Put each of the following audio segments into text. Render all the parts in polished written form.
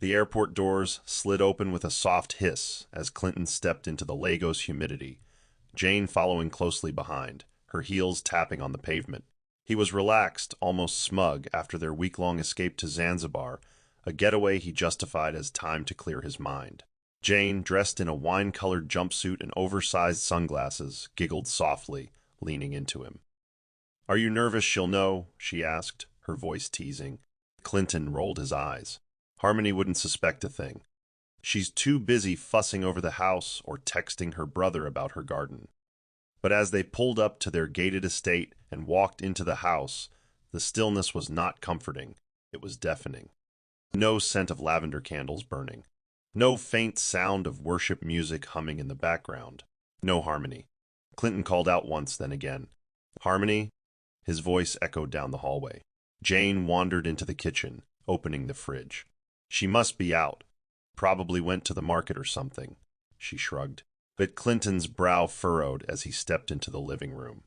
The airport doors slid open with a soft hiss as Clinton stepped into the Lagos humidity, Jane following closely behind, her heels tapping on the pavement. He was relaxed, almost smug, after their week-long escape to Zanzibar, a getaway he justified as time to clear his mind. Jane, dressed in a wine-colored jumpsuit and oversized sunglasses, giggled softly, leaning into him. "Are you nervous she'll know?" she asked, her voice teasing. Clinton rolled his eyes. Harmony wouldn't suspect a thing. She's too busy fussing over the house or texting her brother about her garden. But as they pulled up to their gated estate and walked into the house, the stillness was not comforting. It was deafening. No scent of lavender candles burning. No faint sound of worship music humming in the background. No Harmony. Clinton called out once, then again. "Harmony?" His voice echoed down the hallway. Jane wandered into the kitchen, opening the fridge. "She must be out. Probably went to the market or something," she shrugged. But Clinton's brow furrowed as he stepped into the living room.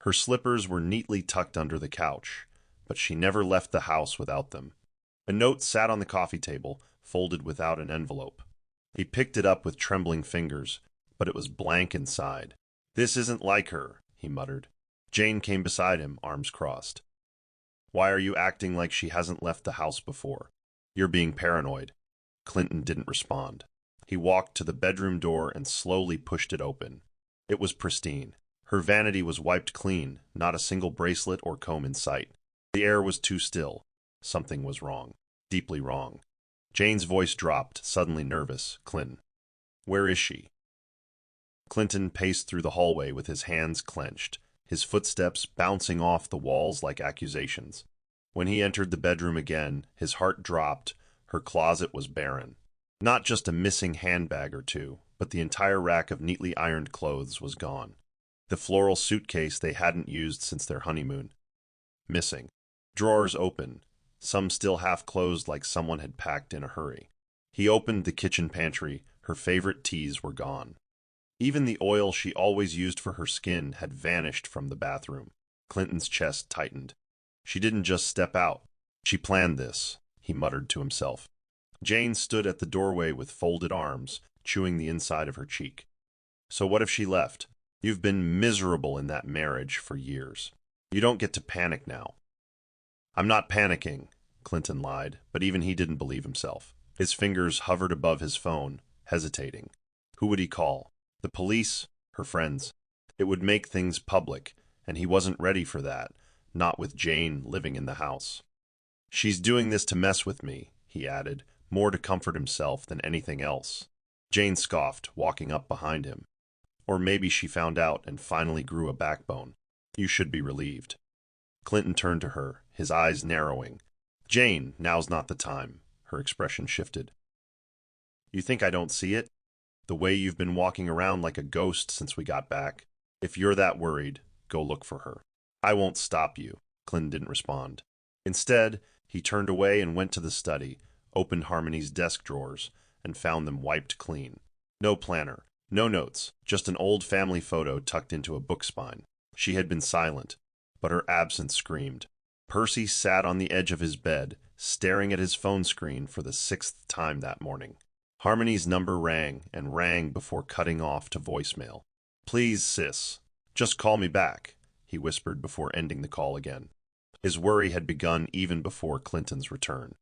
Her slippers were neatly tucked under the couch, but she never left the house without them. A note sat on the coffee table, folded without an envelope. He picked it up with trembling fingers, but it was blank inside. "This isn't like her," he muttered. Jane came beside him, arms crossed. "Why are you acting like she hasn't left the house before? You're being paranoid." Clinton didn't respond. He walked to the bedroom door and slowly pushed it open. It was pristine. Her vanity was wiped clean, not a single bracelet or comb in sight. The air was too still. Something was wrong. Deeply wrong. Jane's voice dropped, suddenly nervous. "Clinton, where is she?" Clinton paced through the hallway with his hands clenched, his footsteps bouncing off the walls like accusations. When he entered the bedroom again, his heart dropped. Her closet was barren. Not just a missing handbag or two, but the entire rack of neatly ironed clothes was gone. The floral suitcase they hadn't used since their honeymoon. Missing. Drawers open, some still half closed like someone had packed in a hurry. He opened the kitchen pantry. Her favorite teas were gone. Even the oil she always used for her skin had vanished from the bathroom. Clinton's chest tightened. She didn't just step out. She planned this, he muttered to himself. Jane stood at the doorway with folded arms, chewing the inside of her cheek. "So what if she left? You've been miserable in that marriage for years. You don't get to panic now." "I'm not panicking," Clinton lied, but even he didn't believe himself. His fingers hovered above his phone, hesitating. Who would he call? The police? Her friends? It would make things public, and he wasn't ready for that, not with Jane living in the house. "She's doing this to mess with me," he added, more to comfort himself than anything else. Jane scoffed, walking up behind him. "Or maybe she found out and finally grew a backbone. You should be relieved." Clinton turned to her, his eyes narrowing. "Jane, now's not the time." Her expression shifted. "You think I don't see it? The way you've been walking around like a ghost since we got back. If you're that worried, go look for her." "I won't stop you." Clinton didn't respond. Instead, he turned away and went to the study, opened Harmony's desk drawers, and found them wiped clean. No planner, no notes, just an old family photo tucked into a book spine. She had been silent, but her absence screamed. Percy sat on the edge of his bed, staring at his phone screen for the 6th time that morning. Harmony's number rang and rang before cutting off to voicemail. "Please, sis, just call me back," he whispered before ending the call again. His worry had begun even before Clinton's return.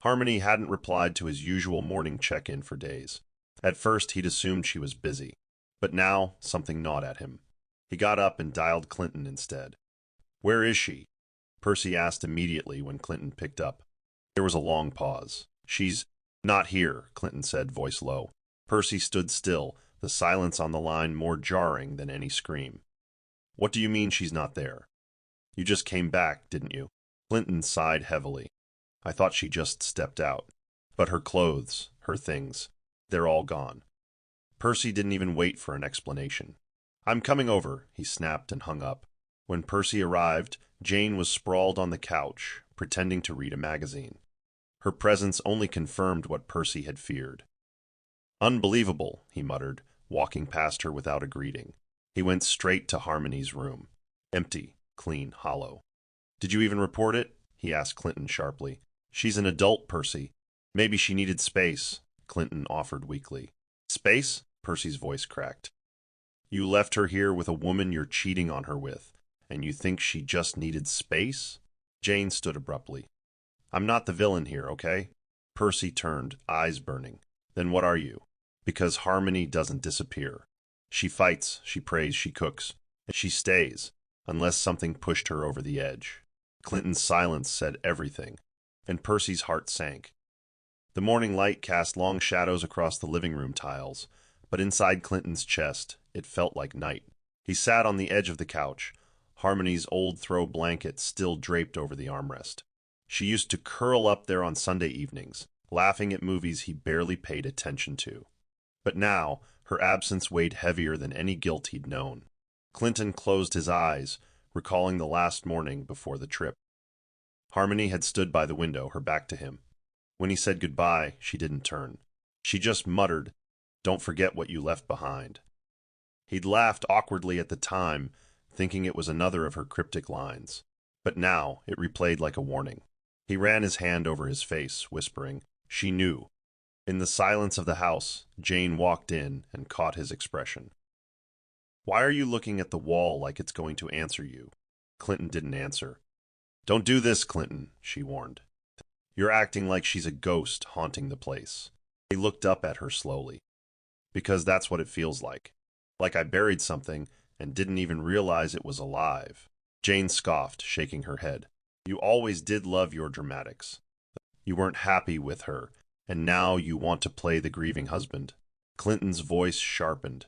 Harmony hadn't replied to his usual morning check-in for days. At first, he'd assumed she was busy, but now something gnawed at him. He got up and dialed Clinton instead. "Where is she?" Percy asked immediately when Clinton picked up. There was a long pause. "She's not here," Clinton said, voice low. Percy stood still, the silence on the line more jarring than any scream. "What do you mean she's not there? You just came back, didn't you?" Clinton sighed heavily. "I thought she just stepped out. But her clothes, her things, they're all gone." Percy didn't even wait for an explanation. "I'm coming over," he snapped and hung up. When Percy arrived, Jane was sprawled on the couch, pretending to read a magazine. Her presence only confirmed what Percy had feared. "Unbelievable," he muttered, walking past her without a greeting. He went straight to Harmony's room. Empty, clean, hollow. "Did you even report it?" he asked Clinton sharply. "She's an adult, Percy. Maybe she needed space, Clinton offered weakly. Space? Percy's voice cracked. You left her here with a woman you're cheating on her with, and you think she just needed space? Jane stood abruptly. I'm not the villain here, okay? Percy turned, eyes burning. Then what are you? Because Harmony doesn't disappear. She fights, she prays, she cooks, and she stays, unless something pushed her over the edge. Clinton's silence said everything, and Percy's heart sank. The morning light cast long shadows across the living room tiles, but inside Clinton's chest, it felt like night. He sat on the edge of the couch, Harmony's old throw blanket still draped over the armrest. She used to curl up there on Sunday evenings, laughing at movies he barely paid attention to. But now, her absence weighed heavier than any guilt he'd known. Clinton closed his eyes, recalling the last morning before the trip. Harmony had stood by the window, her back to him. When he said goodbye, she didn't turn. She just muttered, "Don't forget what you left behind." He'd laughed awkwardly at the time, thinking it was another of her cryptic lines. But now it replayed like a warning. He ran his hand over his face, whispering, "She knew." In the silence of the house, Jane walked in and caught his expression. "Why are you looking at the wall like it's going to answer you?" Clinton didn't answer. "Don't do this, Clinton," she warned. "You're acting like she's a ghost haunting the place." He looked up at her slowly. "Because that's what it feels like. Like I buried something and didn't even realize it was alive." Jane scoffed, shaking her head. "You always did love your dramatics. You weren't happy with her, and now you want to play the grieving husband." Clinton's voice sharpened.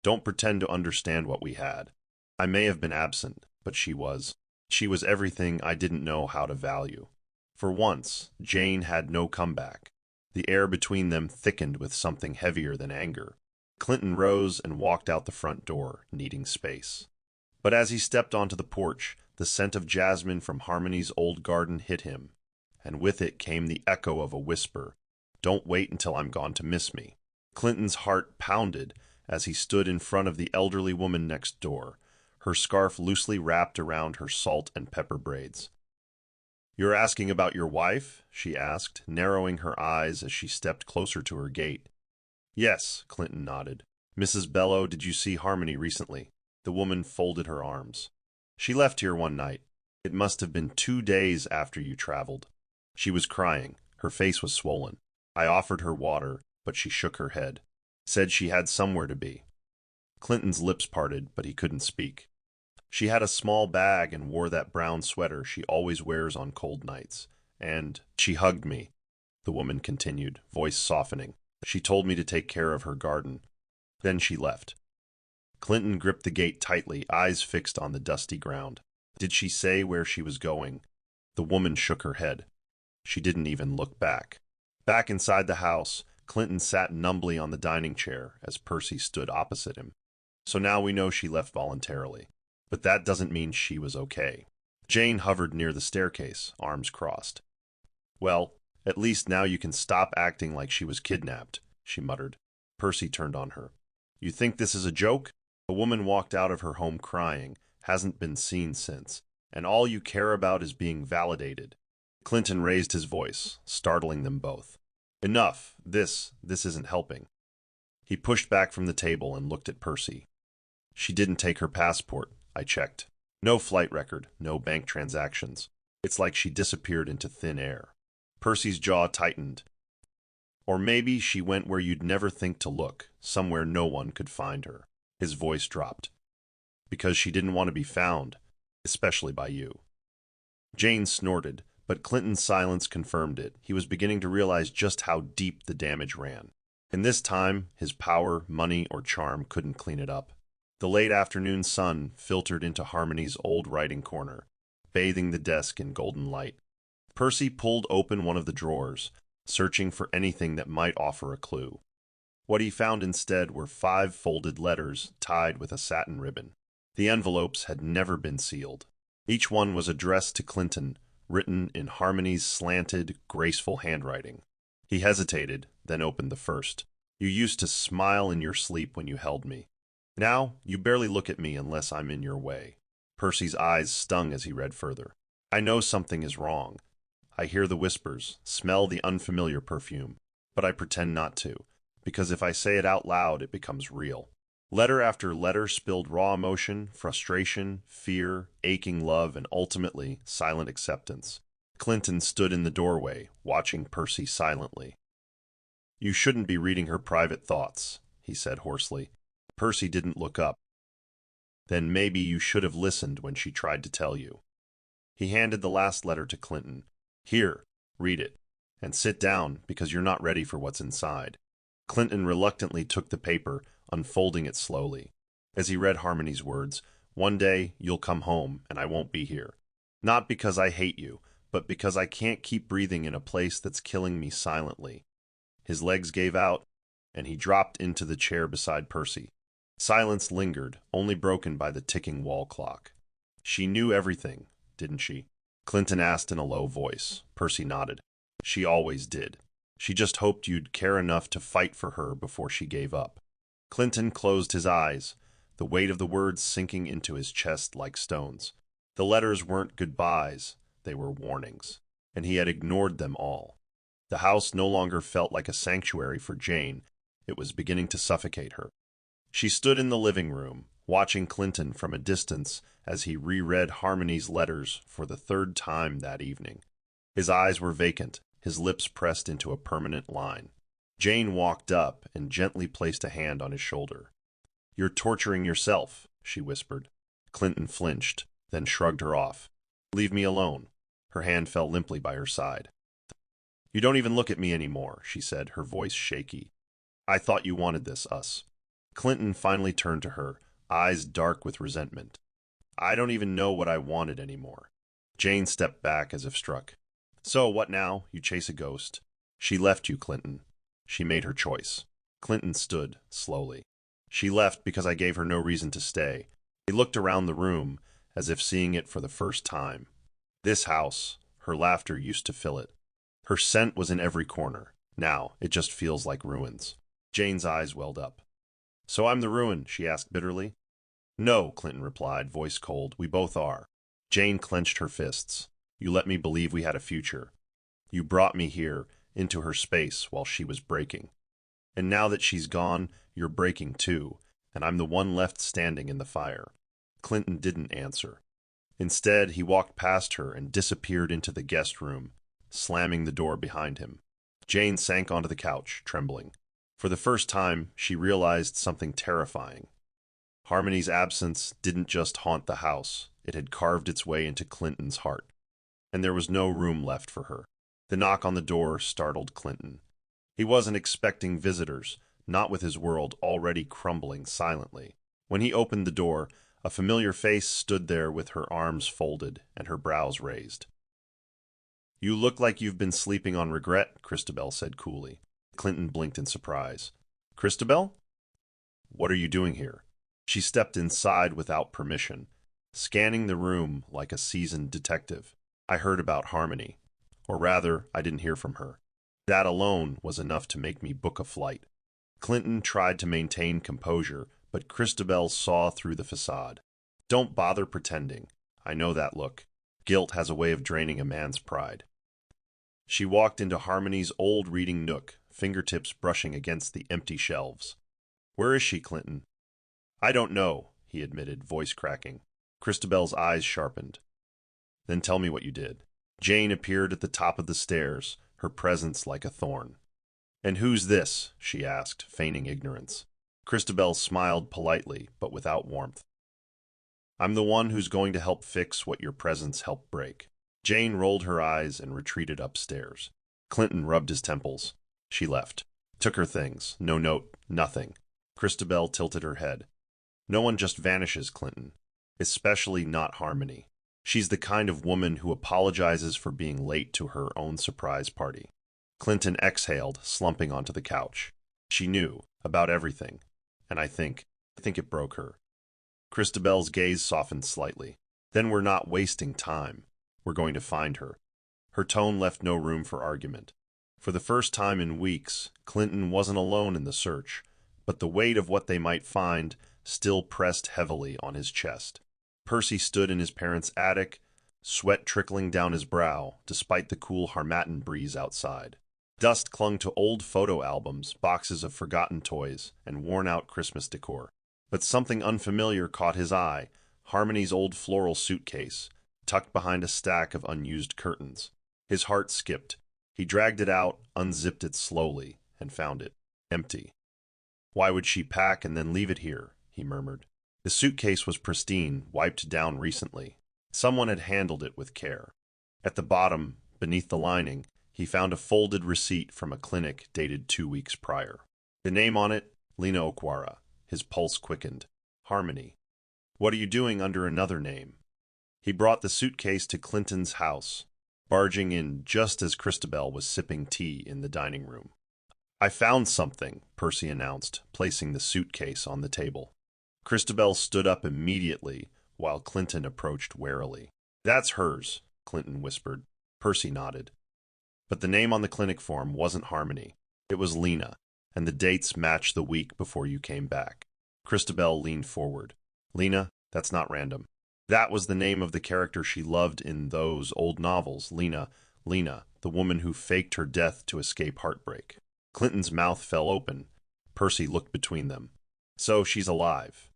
"Don't pretend to understand what we had. I may have been absent, but she was. She was everything I didn't know how to value." For once, Jane had no comeback. The air between them thickened with something heavier than anger. Clinton rose and walked out the front door, needing space. But as he stepped onto the porch, the scent of jasmine from Harmony's old garden hit him, and with it came the echo of a whisper, "Don't wait until I'm gone to miss me." Clinton's heart pounded as he stood in front of the elderly woman next door, her scarf loosely wrapped around her salt and pepper braids. "You're asking about your wife?" she asked, narrowing her eyes as she stepped closer to her gate. "Yes," Clinton nodded. "Mrs. Bellow, did you see Harmony recently?" The woman folded her arms. "She left here one night. It must have been 2 days after you traveled. She was crying. Her face was swollen. I offered her water, but she shook her head. Said she had somewhere to be." Clinton's lips parted, but he couldn't speak. "She had a small bag and wore that brown sweater she always wears on cold nights. And she hugged me," the woman continued, voice softening. "She told me to take care of her garden. Then she left." Clinton gripped the gate tightly, eyes fixed on the dusty ground. "Did she say where she was going?" The woman shook her head. She didn't even look back. Back inside the house, Clinton sat numbly on the dining chair as Percy stood opposite him. "So now we know she left voluntarily. But that doesn't mean she was okay." Jane hovered near the staircase, arms crossed. "Well, at least now you can stop acting like she was kidnapped," she muttered. Percy turned on her. "You think this is a joke? A woman walked out of her home crying, hasn't been seen since, and all you care about is being validated." Clinton raised his voice, startling them both. "Enough. This isn't helping." He pushed back from the table and looked at Percy. "She didn't take her passport. I checked. No flight record, no bank transactions. It's like she disappeared into thin air." Percy's jaw tightened. "Or maybe she went where you'd never think to look, somewhere no one could find her." His voice dropped. "Because she didn't want to be found, especially by you." Jane snorted, but Clinton's silence confirmed it. He was beginning to realize just how deep the damage ran. In this time, his power, money, or charm couldn't clean it up. The late afternoon sun filtered into Harmony's old writing corner, bathing the desk in golden light. Percy pulled open one of the drawers, searching for anything that might offer a clue. What he found instead were 5 folded letters tied with a satin ribbon. The envelopes had never been sealed. Each one was addressed to Clinton, written in Harmony's slanted, graceful handwriting. He hesitated, then opened the first. "You used to smile in your sleep when you held me. Now, you barely look at me unless I'm in your way." Percy's eyes stung as he read further. "I know something is wrong. I hear the whispers, smell the unfamiliar perfume, but I pretend not to, because if I say it out loud, it becomes real. Letter after letter spilled raw emotion, frustration, fear, aching love, and ultimately, silent acceptance. Clinton stood in the doorway, watching Percy silently. "You shouldn't be reading her private thoughts," he said hoarsely. Percy didn't look up. "Then maybe you should have listened when she tried to tell you." He handed the last letter to Clinton. "Here, read it. And sit down, because you're not ready for what's inside." Clinton reluctantly took the paper, unfolding it slowly. As he read Harmony's words, "One day you'll come home, and I won't be here. Not because I hate you, but because I can't keep breathing in a place that's killing me silently." His legs gave out, and he dropped into the chair beside Percy. Silence lingered, only broken by the ticking wall clock. "She knew everything, didn't she?" Clinton asked in a low voice. Percy nodded. "She always did. She just hoped you'd care enough to fight for her before she gave up." Clinton closed his eyes, the weight of the words sinking into his chest like stones. The letters weren't goodbyes, they were warnings, and he had ignored them all. The house no longer felt like a sanctuary for Jane. It was beginning to suffocate her. She stood in the living room, watching Clinton from a distance as he reread Harmony's letters for the third time that evening. His eyes were vacant, his lips pressed into a permanent line. Jane walked up and gently placed a hand on his shoulder. "You're torturing yourself," she whispered. Clinton flinched, then shrugged her off. "Leave me alone." Her hand fell limply by her side. "You don't even look at me anymore," she said, her voice shaky. "I thought you wanted this, us." Clinton finally turned to her, eyes dark with resentment. "I don't even know what I wanted anymore." Jane stepped back as if struck. "So, what now? You chase a ghost." "She left you, Clinton. She made her choice." Clinton stood, slowly. "She left because I gave her no reason to stay." He looked around the room, as if seeing it for the first time. This house, her laughter used to fill it. Her scent was in every corner. Now, it just feels like ruins. Jane's eyes welled up. "So I'm the ruin?" she asked bitterly. "No," Clinton replied, voice cold. "We both are." Jane clenched her fists. "You let me believe we had a future. You brought me here, into her space, while she was breaking. And now that she's gone, you're breaking too, and I'm the one left standing in the fire." Clinton didn't answer. Instead, he walked past her and disappeared into the guest room, slamming the door behind him. Jane sank onto the couch, trembling. For the first time, she realized something terrifying. Harmony's absence didn't just haunt the house, it had carved its way into Clinton's heart. And there was no room left for her. The knock on the door startled Clinton. He wasn't expecting visitors, not with his world already crumbling silently. When he opened the door, a familiar face stood there with her arms folded and her brows raised. "You look like you've been sleeping on regret," Christabel said coolly. Clinton blinked in surprise. "Christabel? What are you doing here?" She stepped inside without permission, scanning the room like a seasoned detective. "I heard about Harmony. Or rather, I didn't hear from her. That alone was enough to make me book a flight." Clinton tried to maintain composure, but Christabel saw through the facade. "Don't bother pretending. I know that look. Guilt has a way of draining a man's pride." She walked into Harmony's old reading nook, fingertips brushing against the empty shelves. "Where is she, Clinton?" "I don't know," he admitted, voice cracking. Christabel's eyes sharpened. "Then tell me what you did." Jane appeared at the top of the stairs, her presence like a thorn. "And who's this?" she asked, feigning ignorance. Christabel smiled politely, but without warmth. "I'm the one who's going to help fix what your presence helped break." Jane rolled her eyes and retreated upstairs. Clinton rubbed his temples. She left. Took her things. No note. Nothing. Christabel tilted her head. "No one just vanishes, Clinton. Especially not Harmony. She's the kind of woman who apologizes for being late to her own surprise party." Clinton exhaled, slumping onto the couch. She knew about everything, and I think it broke her. Christabel's gaze softened slightly. "Then we're not wasting time. We're going to find her." Her tone left no room for argument. For the first time in weeks, Clinton wasn't alone in the search, but the weight of what they might find still pressed heavily on his chest. Percy stood in his parents' attic, sweat trickling down his brow despite the cool Harmattan breeze outside. Dust clung to old photo albums, boxes of forgotten toys, and worn-out Christmas decor. But something unfamiliar caught his eye, Harmony's old floral suitcase, tucked behind a stack of unused curtains. His heart skipped. He dragged it out, unzipped it slowly, and found it empty. Why would she pack and then leave it here? He murmured. The suitcase was pristine, wiped down recently. Someone had handled it with care. At the bottom, beneath the lining, he found a folded receipt from a clinic dated 2 weeks prior. The name on it, Lena Okwara. His pulse quickened. Harmony. What are you doing under another name? He brought the suitcase to Clinton's house, barging in just as Christabel was sipping tea in the dining room. I found something, Percy announced, placing the suitcase on the table. Christabel stood up immediately, while Clinton approached warily. That's hers, Clinton whispered. Percy nodded. But the name on the clinic form wasn't Harmony. It was Lena, and the dates matched the week before you came back. Christabel leaned forward. Lena, that's not random. That was the name of the character she loved in those old novels, Lena, the woman who faked her death to escape heartbreak. Clinton's mouth fell open. Percy looked between them. So she's alive.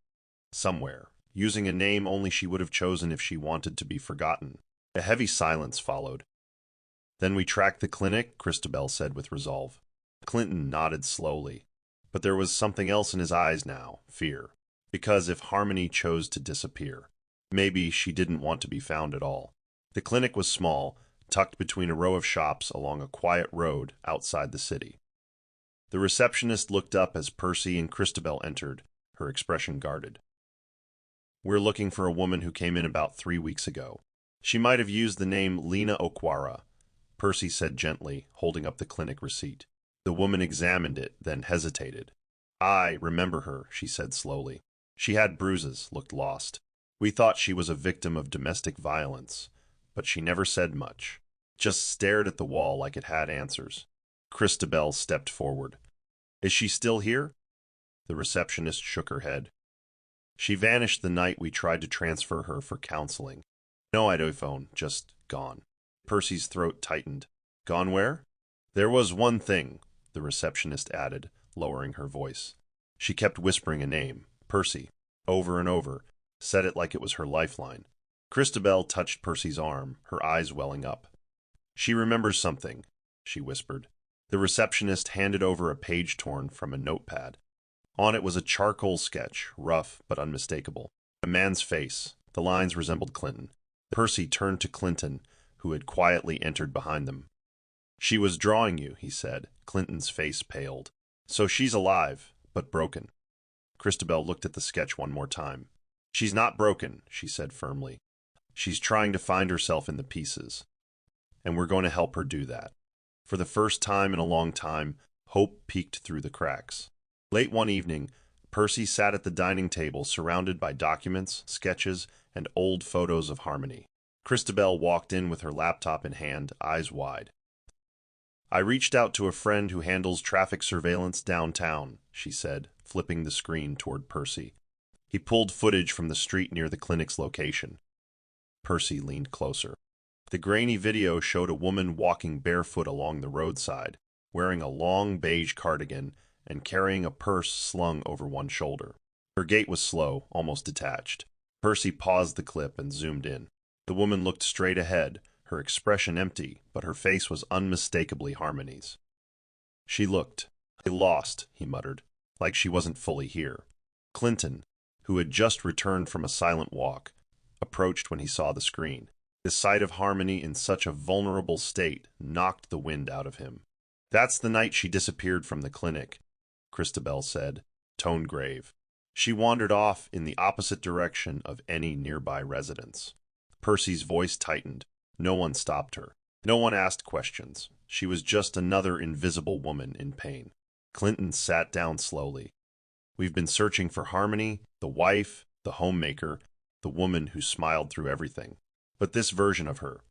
Somewhere, using a name only she would have chosen if she wanted to be forgotten. A heavy silence followed. Then we tracked the clinic, Christabel said with resolve. Clinton nodded slowly, but there was something else in his eyes now, fear. Because if Harmony chose to disappear, maybe she didn't want to be found at all. The clinic was small, tucked between a row of shops along a quiet road outside the city. The receptionist looked up as Percy and Christabel entered, her expression guarded. We're looking for a woman who came in about 3 weeks ago. She might have used the name Lena Okwara, Percy said gently, holding up the clinic receipt. The woman examined it, then hesitated. I remember her, she said slowly. She had bruises, looked lost. We thought she was a victim of domestic violence, but she never said much, just stared at the wall like it had answers. Christabel stepped forward. Is she still here? The receptionist shook her head. She vanished the night we tried to transfer her for counseling. No iPhone, just gone. Percy's throat tightened. Gone where? There was one thing, the receptionist added, lowering her voice. She kept whispering a name, Percy, over and over, said it like it was her lifeline. Christabel touched Percy's arm, her eyes welling up. She remembers something, she whispered. The receptionist handed over a page torn from a notepad. On it was a charcoal sketch, rough but unmistakable. A man's face. The lines resembled Clinton. Percy turned to Clinton, who had quietly entered behind them. She was drawing you, he said. Clinton's face paled. So she's alive, but broken. Christabel looked at the sketch one more time. She's not broken, she said firmly. She's trying to find herself in the pieces. And we're going to help her do that. For the first time in a long time, hope peeked through the cracks. Late one evening, Percy sat at the dining table surrounded by documents, sketches, and old photos of Harmony. Christabel walked in with her laptop in hand, eyes wide. I reached out to a friend who handles traffic surveillance downtown, she said, flipping the screen toward Percy. He pulled footage from the street near the clinic's location. Percy leaned closer. The grainy video showed a woman walking barefoot along the roadside, wearing a long beige cardigan and carrying a purse slung over one shoulder. Her gait was slow, almost detached. Percy paused the clip and zoomed in. The woman looked straight ahead, her expression empty, but her face was unmistakably Harmony's. She looked lost, he muttered, like she wasn't fully here. Clinton, who had just returned from a silent walk, approached when he saw the screen. The sight of Harmony in such a vulnerable state knocked the wind out of him. That's the night she disappeared from the clinic, Christabel said, tone grave. She wandered off in the opposite direction of any nearby residence. Percy's voice tightened. No one stopped her. No one asked questions. She was just another invisible woman in pain. Clinton sat down slowly. We've been searching for Harmony, the wife, the homemaker, the woman who smiled through everything. But this version of her,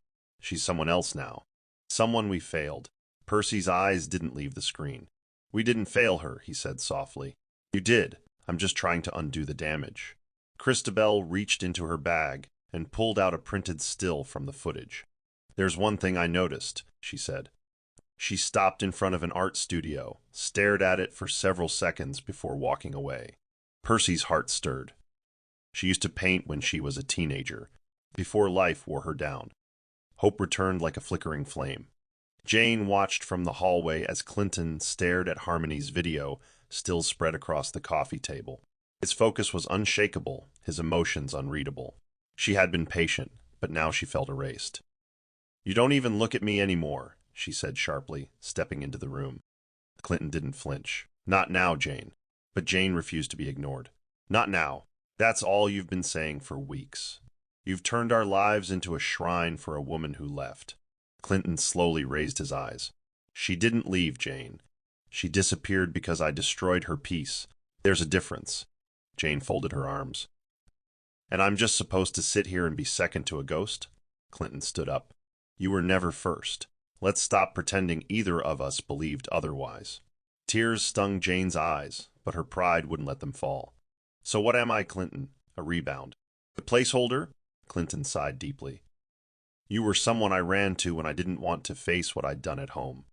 she's someone else now. Someone we failed. Percy's eyes didn't leave the screen. We didn't fail her, he said softly. You did. I'm just trying to undo the damage. Christabel reached into her bag, and pulled out a printed still from the footage. "There's one thing I noticed," she said. She stopped in front of an art studio, stared at it for several seconds before walking away. Percy's heart stirred. She used to paint when she was a teenager, before life wore her down. Hope returned like a flickering flame. Jane watched from the hallway as Clinton stared at Harmony's video, still spread across the coffee table. His focus was unshakable, his emotions unreadable. She had been patient, but now she felt erased. "You don't even look at me anymore," she said sharply, stepping into the room. Clinton didn't flinch. "Not now, Jane." But Jane refused to be ignored. "Not now. That's all you've been saying for weeks. You've turned our lives into a shrine for a woman who left." Clinton slowly raised his eyes. "She didn't leave, Jane. She disappeared because I destroyed her peace. There's a difference." Jane folded her arms. "And I'm just supposed to sit here and be second to a ghost?" Clinton stood up. "You were never first. Let's stop pretending either of us believed otherwise." Tears stung Jane's eyes, but her pride wouldn't let them fall. "So what am I, Clinton? A rebound? A placeholder?" Clinton sighed deeply. "You were someone I ran to when I didn't want to face what I'd done at home.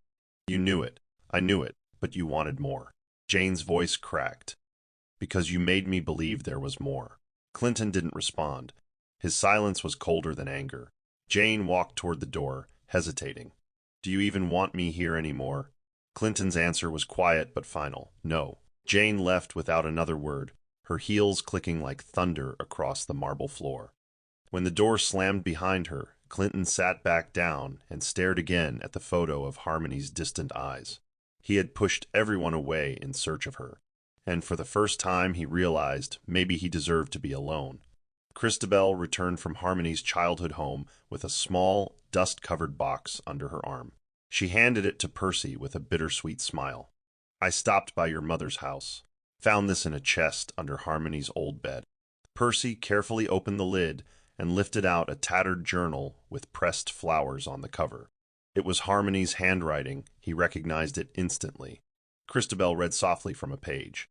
You knew it. I knew it, but you wanted more." Jane's voice cracked. "Because you made me believe there was more." Clinton didn't respond. His silence was colder than anger. Jane walked toward the door, hesitating. "Do you even want me here anymore?" Clinton's answer was quiet but final. "No." Jane left without another word, her heels clicking like thunder across the marble floor. When the door slammed behind her, Clinton sat back down and stared again at the photo of Harmony's distant eyes. He had pushed everyone away in search of her, and for the first time he realized maybe he deserved to be alone. Christabel returned from Harmony's childhood home with a small, dust-covered box under her arm. She handed it to Percy with a bittersweet smile. "I stopped by your mother's house. Found this in a chest under Harmony's old bed." Percy carefully opened the lid and lifted out a tattered journal with pressed flowers on the cover. It was Harmony's handwriting. He recognized it instantly. Christabel read softly from a page.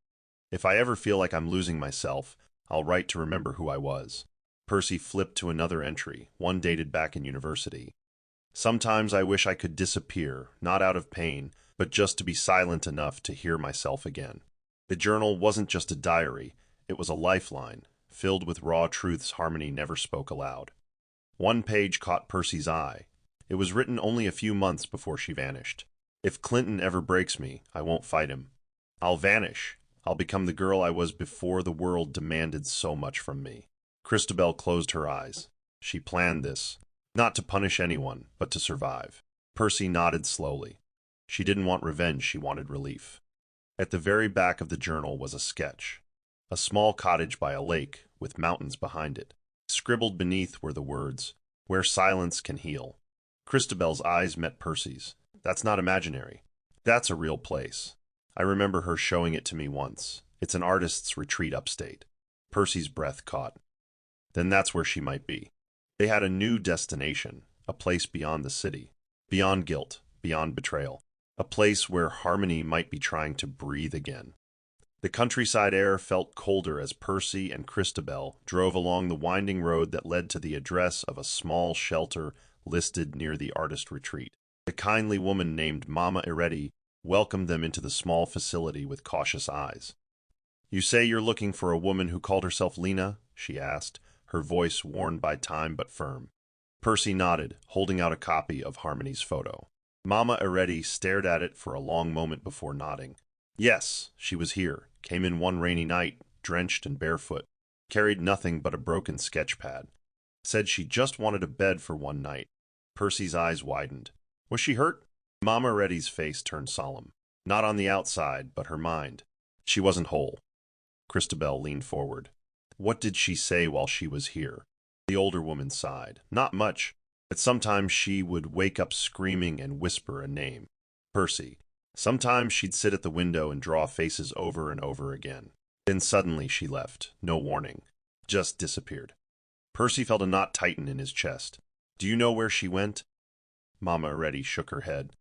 "If I ever feel like I'm losing myself, I'll write to remember who I was." Percy flipped to another entry, one dated back in university. "Sometimes I wish I could disappear, not out of pain, but just to be silent enough to hear myself again." The journal wasn't just a diary, it was a lifeline, filled with raw truths Harmony never spoke aloud. One page caught Percy's eye. It was written only a few months before she vanished. "If Clinton ever breaks me, I won't fight him. I'll vanish. I'll become the girl I was before the world demanded so much from me." Christabel closed her eyes. She planned this, not to punish anyone, but to survive. Percy nodded slowly. She didn't want revenge, she wanted relief. At the very back of the journal was a sketch. A small cottage by a lake, with mountains behind it. Scribbled beneath were the words, "Where silence can heal." Christabel's eyes met Percy's. "That's not imaginary. That's a real place. I remember her showing it to me once. It's an artist's retreat upstate." Percy's breath caught. Then that's where she might be. They had a new destination, a place beyond the city, beyond guilt, beyond betrayal, a place where Harmony might be trying to breathe again. The countryside air felt colder as Percy and Christabel drove along the winding road that led to the address of a small shelter listed near the artist retreat. A kindly woman named Mama Eretti welcomed them into the small facility with cautious eyes. "You say you're looking for a woman who called herself Lena?" she asked, her voice worn by time but firm. Percy nodded, holding out a copy of Harmony's photo. Mama Eretti stared at it for a long moment before nodding. "Yes, she was here, came in one rainy night, drenched and barefoot, carried nothing but a broken sketch pad. Said she just wanted a bed for one night." Percy's eyes widened. "Was she hurt?" Mama Eretti's face turned solemn. "Not on the outside, but her mind. She wasn't whole." Christabel leaned forward. "What did she say while she was here?" The older woman sighed. "Not much, but sometimes she would wake up screaming and whisper a name. Percy. Sometimes she'd sit at the window and draw faces over and over again. Then suddenly she left, no warning. Just disappeared." Percy felt a knot tighten in his chest. "Do you know where she went?" Mama Eretti shook her head.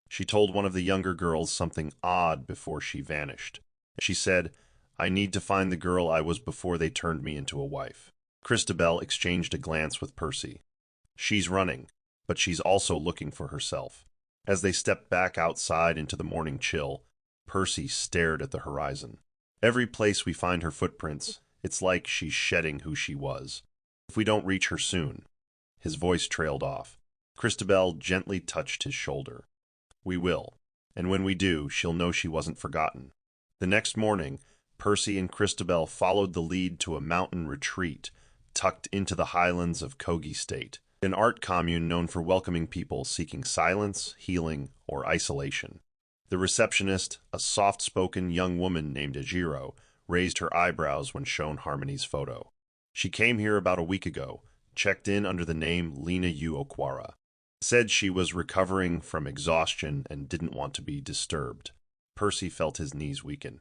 "She told one of the younger girls something odd before she vanished. She said, 'I need to find the girl I was before they turned me into a wife.'" Christabel exchanged a glance with Percy. She's running, but she's also looking for herself. As they stepped back outside into the morning chill, Percy stared at the horizon. Every place we find her footprints, it's like she's shedding who she was. If we don't reach her soon. His voice trailed off. Christabel gently touched his shoulder. We will, and when we do, she'll know she wasn't forgotten. The next morning, Percy and Christabel followed the lead to a mountain retreat tucked into the highlands of Kogi State, an art commune known for welcoming people seeking silence, healing, or isolation. The receptionist, a soft-spoken young woman named Ejiro, raised her eyebrows when shown Harmony's photo. She came here about a week ago, checked in under the name Lena Yu Okwara. Said she was recovering from exhaustion and didn't want to be disturbed. Percy felt his knees weaken.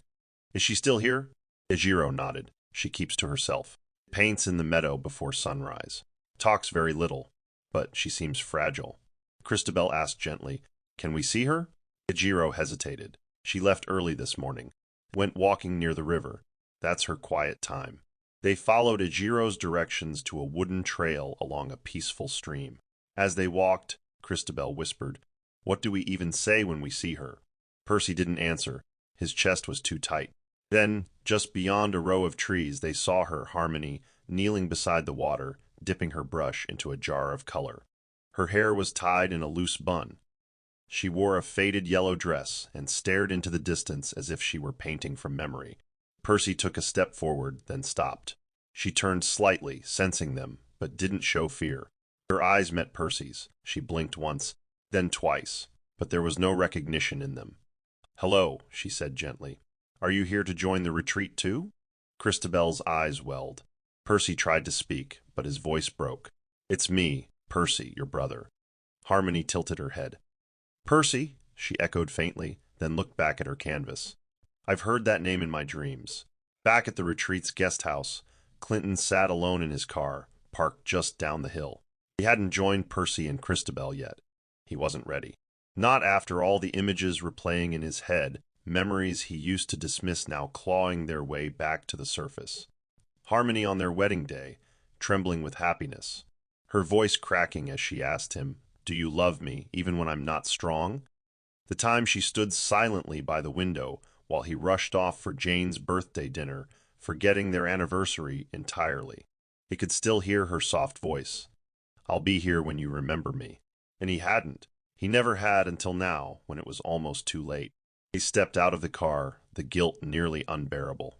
Is she still here? Ejiro nodded. She keeps to herself. Paints in the meadow before sunrise. Talks very little, but she seems fragile. Christabel asked gently, Can we see her? Ejiro hesitated. She left early this morning. Went walking near the river. That's her quiet time. They followed Ejiro's directions to a wooden trail along a peaceful stream. As they walked, Christabel whispered, What do we even say when we see her? Percy didn't answer. His chest was too tight. Then, just beyond a row of trees, they saw her, Harmony, kneeling beside the water, dipping her brush into a jar of color. Her hair was tied in a loose bun. She wore a faded yellow dress and stared into the distance as if she were painting from memory. Percy took a step forward, then stopped. She turned slightly, sensing them, but didn't show fear. Her eyes met Percy's. She blinked once, then twice, but there was no recognition in them. Hello, she said gently. Are you here to join the retreat too? Christabel's eyes welled. Percy tried to speak, but his voice broke. It's me, Percy, your brother. Harmony tilted her head. Percy, she echoed faintly, then looked back at her canvas. I've heard that name in my dreams. Back at the retreat's guest house, Clinton sat alone in his car, parked just down the hill. He hadn't joined Percy and Christabel yet. He wasn't ready. Not after all the images replaying in his head, memories he used to dismiss now clawing their way back to the surface. Harmony on their wedding day, trembling with happiness. Her voice cracking as she asked him, Do you love me, even when I'm not strong? The time she stood silently by the window while he rushed off for Jane's birthday dinner, forgetting their anniversary entirely. He could still hear her soft voice. I'll be here when you remember me. And he hadn't. He never had until now, when it was almost too late. He stepped out of the car, the guilt nearly unbearable.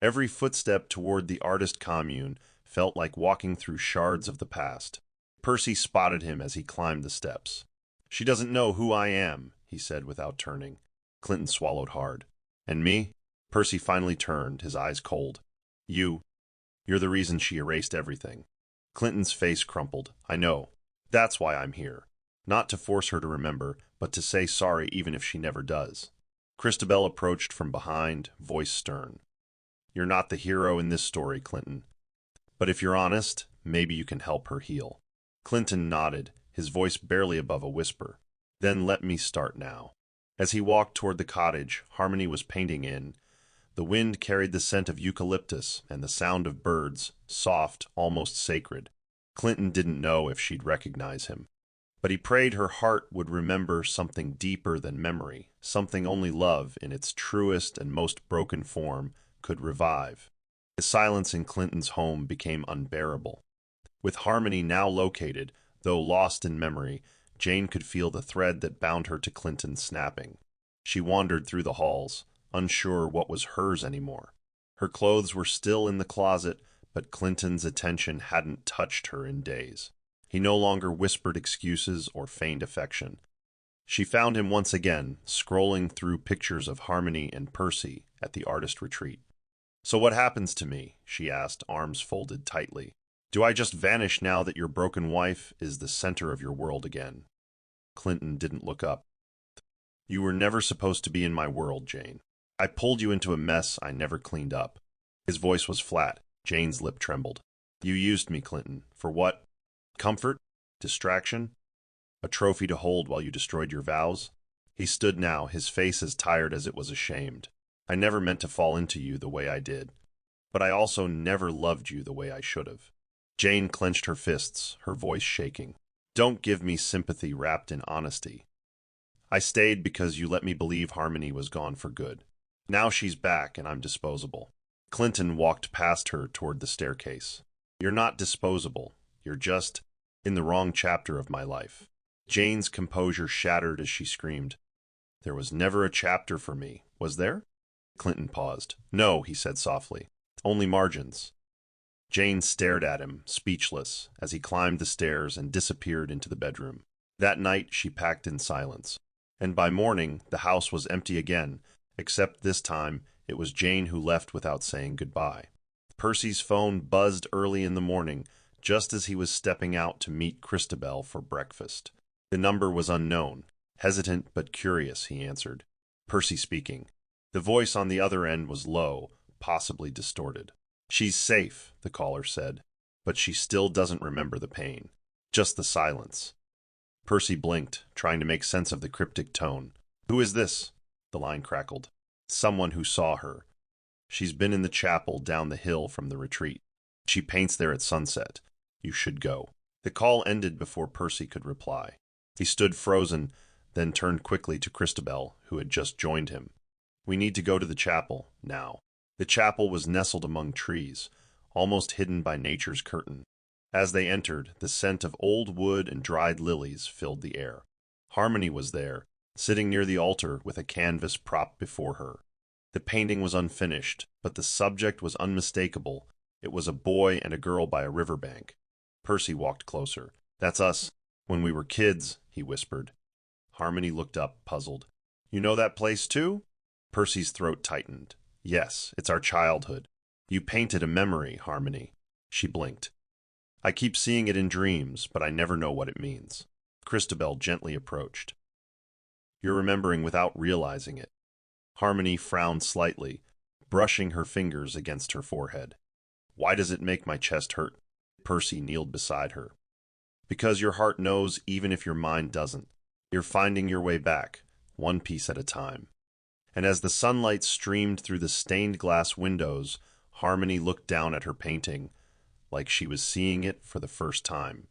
Every footstep toward the artist commune felt like walking through shards of the past. Percy spotted him as he climbed the steps. She doesn't know who I am, he said without turning. Clinton swallowed hard. And me? Percy finally turned, his eyes cold. You're the reason she erased everything. Clinton's face crumpled. I know. That's why I'm here. Not to force her to remember, but to say sorry even if she never does. Christabel approached from behind, voice stern. You're not the hero in this story, Clinton. But if you're honest, maybe you can help her heal. Clinton nodded, his voice barely above a whisper. Then let me start now. As he walked toward the cottage Harmony was painting in, the wind carried the scent of eucalyptus and the sound of birds, soft, almost sacred. Clinton didn't know if she'd recognize him. But he prayed her heart would remember something deeper than memory, something only love, in its truest and most broken form, could revive. The silence in Clinton's home became unbearable. With Harmony now located, though lost in memory, Jane could feel the thread that bound her to Clinton snapping. She wandered through the halls, unsure what was hers anymore. Her clothes were still in the closet, but Clinton's attention hadn't touched her in days. He no longer whispered excuses or feigned affection. She found him once again, scrolling through pictures of Harmony and Percy at the artist retreat. So what happens to me? She asked, arms folded tightly. Do I just vanish now that your broken wife is the center of your world again? Clinton didn't look up. You were never supposed to be in my world, Jane. I pulled you into a mess I never cleaned up. His voice was flat. Jane's lip trembled. You used me, Clinton. For what? Comfort? Distraction? A trophy to hold while you destroyed your vows? He stood now, his face as tired as it was ashamed. I never meant to fall into you the way I did. But I also never loved you the way I should have. Jane clenched her fists, her voice shaking. Don't give me sympathy wrapped in honesty. I stayed because you let me believe Harmony was gone for good. Now she's back and I'm disposable. Clinton walked past her toward the staircase. You're not disposable. You're just in the wrong chapter of my life. Jane's composure shattered as she screamed. There was never a chapter for me, was there? Clinton paused. No, he said softly. Only margins. Jane stared at him, speechless, as he climbed the stairs and disappeared into the bedroom. That night she packed in silence. And by morning, the house was empty again, except this time it was Jane who left without saying goodbye. Percy's phone buzzed early in the morning, just as he was stepping out to meet Christabel for breakfast. The number was unknown. Hesitant but curious, he answered. Percy speaking. The voice on the other end was low, possibly distorted. She's safe, the caller said, but she still doesn't remember the pain. Just the silence. Percy blinked, trying to make sense of the cryptic tone. Who is this? The line crackled. Someone who saw her. She's been in the chapel down the hill from the retreat. She paints there at sunset. You should go. The call ended before Percy could reply. He stood frozen, then turned quickly to Christabel, who had just joined him. We need to go to the chapel, now. The chapel was nestled among trees, almost hidden by nature's curtain. As they entered, the scent of old wood and dried lilies filled the air. Harmony was there, sitting near the altar with a canvas propped before her. The painting was unfinished, but the subject was unmistakable. It was a boy and a girl by a riverbank. Percy walked closer. That's us. When we were kids, he whispered. Harmony looked up, puzzled. You know that place too? Percy's throat tightened. Yes, it's our childhood. You painted a memory, Harmony. She blinked. I keep seeing it in dreams, but I never know what it means. Christabel gently approached. You're remembering without realizing it. Harmony frowned slightly, brushing her fingers against her forehead. Why does it make my chest hurt? Percy kneeled beside her. Because your heart knows even if your mind doesn't. You're finding your way back, one piece at a time. And as the sunlight streamed through the stained glass windows, Harmony looked down at her painting, like she was seeing it for the first time.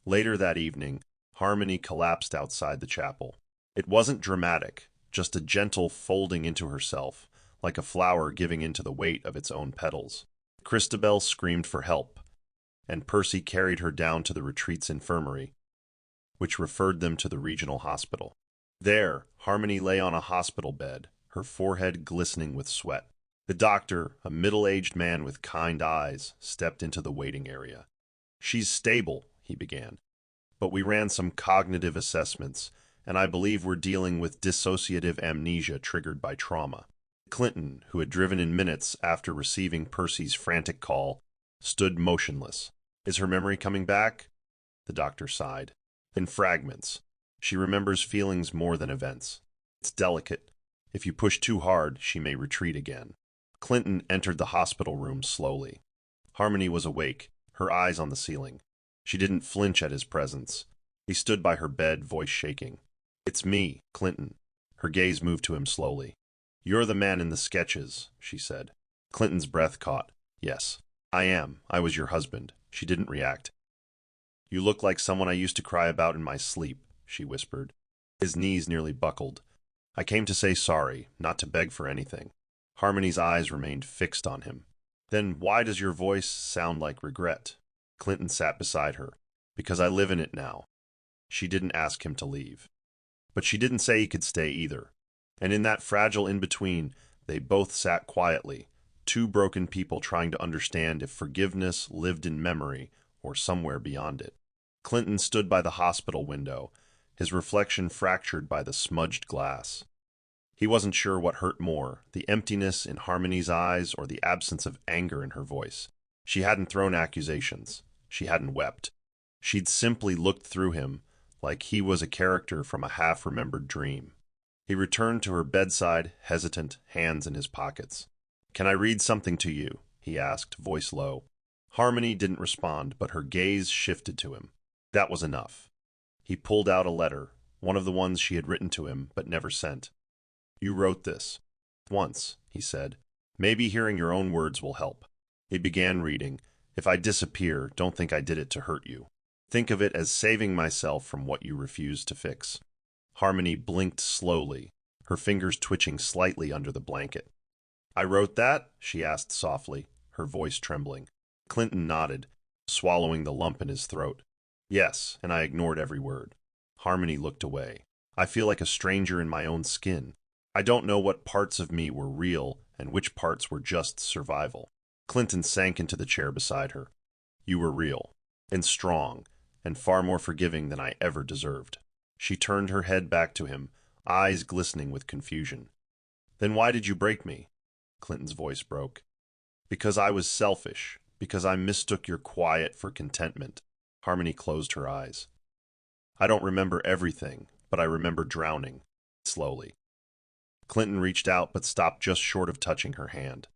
Later that evening, Harmony collapsed outside the chapel. It wasn't dramatic, just a gentle folding into herself, like a flower giving into the weight of its own petals. Christabel screamed for help, and Percy carried her down to the retreat's infirmary, which referred them to the regional hospital. There, Harmony lay on a hospital bed, her forehead glistening with sweat. The doctor, a middle-aged man with kind eyes, stepped into the waiting area. She's stable, he began, but we ran some cognitive assessments, and I believe we're dealing with dissociative amnesia triggered by trauma. Clinton, who had driven in minutes after receiving Percy's frantic call, stood motionless. Is her memory coming back? The doctor sighed. In fragments. She remembers feelings more than events. It's delicate. If you push too hard, she may retreat again. Clinton entered the hospital room slowly. Harmony was awake, her eyes on the ceiling. She didn't flinch at his presence. He stood by her bed, voice shaking. It's me, Clinton. Her gaze moved to him slowly. You're the man in the sketches, she said. Clinton's breath caught. Yes, I am. I was your husband. She didn't react. You look like someone I used to cry about in my sleep, she whispered. His knees nearly buckled. I came to say sorry, not to beg for anything. Harmony's eyes remained fixed on him. Then why does your voice sound like regret? Clinton sat beside her. Because I live in it now. She didn't ask him to leave. But she didn't say he could stay either. And in that fragile in-between, they both sat quietly, two broken people trying to understand if forgiveness lived in memory or somewhere beyond it. Clinton stood by the hospital window, his reflection fractured by the smudged glass. He wasn't sure what hurt more, the emptiness in Harmony's eyes or the absence of anger in her voice. She hadn't thrown accusations. She hadn't wept. She'd simply looked through him, like he was a character from a half-remembered dream. He returned to her bedside, hesitant, hands in his pockets. Can I read something to you? He asked, voice low. Harmony didn't respond, but her gaze shifted to him. That was enough. He pulled out a letter, one of the ones she had written to him, but never sent. You wrote this. Once, he said. Maybe hearing your own words will help. He began reading. If I disappear, don't think I did it to hurt you. Think of it as saving myself from what you refuse to fix. Harmony blinked slowly, her fingers twitching slightly under the blanket. I wrote that? She asked softly, her voice trembling. Clinton nodded, swallowing the lump in his throat. Yes, and I ignored every word. Harmony looked away. I feel like a stranger in my own skin. I don't know what parts of me were real and which parts were just survival. Clinton sank into the chair beside her. You were real, and strong, and far more forgiving than I ever deserved. She turned her head back to him, eyes glistening with confusion. Then why did you break me? Clinton's voice broke. Because I was selfish, because I mistook your quiet for contentment. Harmony closed her eyes. I don't remember everything, but I remember drowning, slowly. Clinton reached out but stopped just short of touching her hand.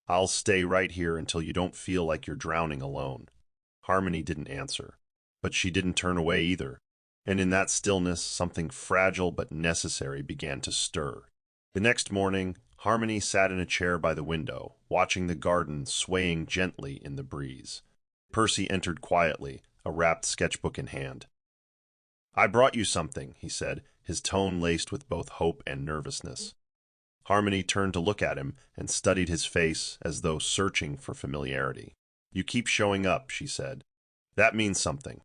I'll stay right here until you don't feel like you're drowning alone. Harmony didn't answer, but she didn't turn away either, and in that stillness something fragile but necessary began to stir. The next morning, Harmony sat in a chair by the window, watching the garden swaying gently in the breeze. Percy entered quietly, a wrapped sketchbook in hand. I brought you something, he said, his tone laced with both hope and nervousness. Harmony turned to look at him and studied his face as though searching for familiarity. You keep showing up, she said. That means something.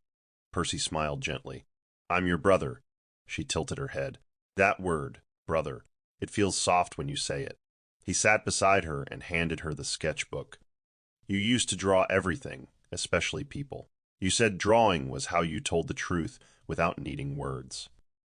Percy smiled gently. I'm your brother. She tilted her head. That word, brother. It feels soft when you say it. He sat beside her and handed her the sketchbook. You used to draw everything, especially people. You said drawing was how you told the truth without needing words.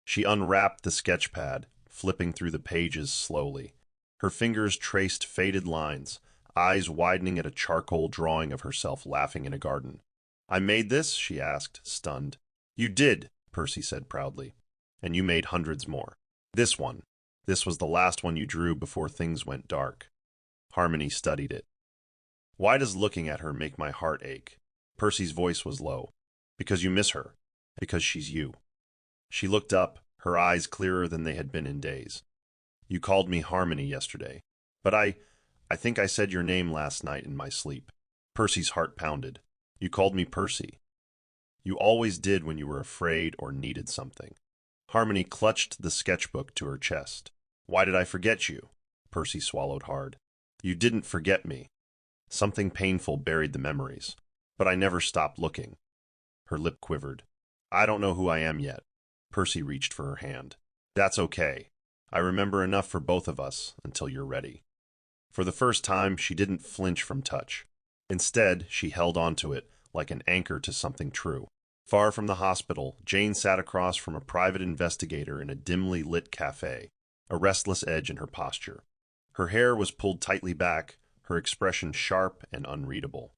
She unwrapped the sketch pad, flipping through the pages slowly. Her fingers traced faded lines, eyes widening at a charcoal drawing of herself laughing in a garden. I made this? She asked, stunned. You did, Percy said proudly. And you made hundreds more. This one. This was the last one you drew before things went dark. Harmony studied it. Why does looking at her make my heart ache? Percy's voice was low. Because you miss her. Because she's you. She looked up, her eyes clearer than they had been in days. You called me Harmony yesterday. But I think I said your name last night in my sleep. Percy's heart pounded. You called me Percy. You always did when you were afraid or needed something. Harmony clutched the sketchbook to her chest. Why did I forget you? Percy swallowed hard. You didn't forget me. Something painful buried the memories. But I never stopped looking. Her lip quivered. I don't know who I am yet. Percy reached for her hand. That's okay. I remember enough for both of us until you're ready. For the first time, she didn't flinch from touch. Instead, she held onto it like an anchor to something true. Far from the hospital, Jane sat across from a private investigator in a dimly lit cafe, a restless edge in her posture. Her hair was pulled tightly back, her expression sharp and unreadable.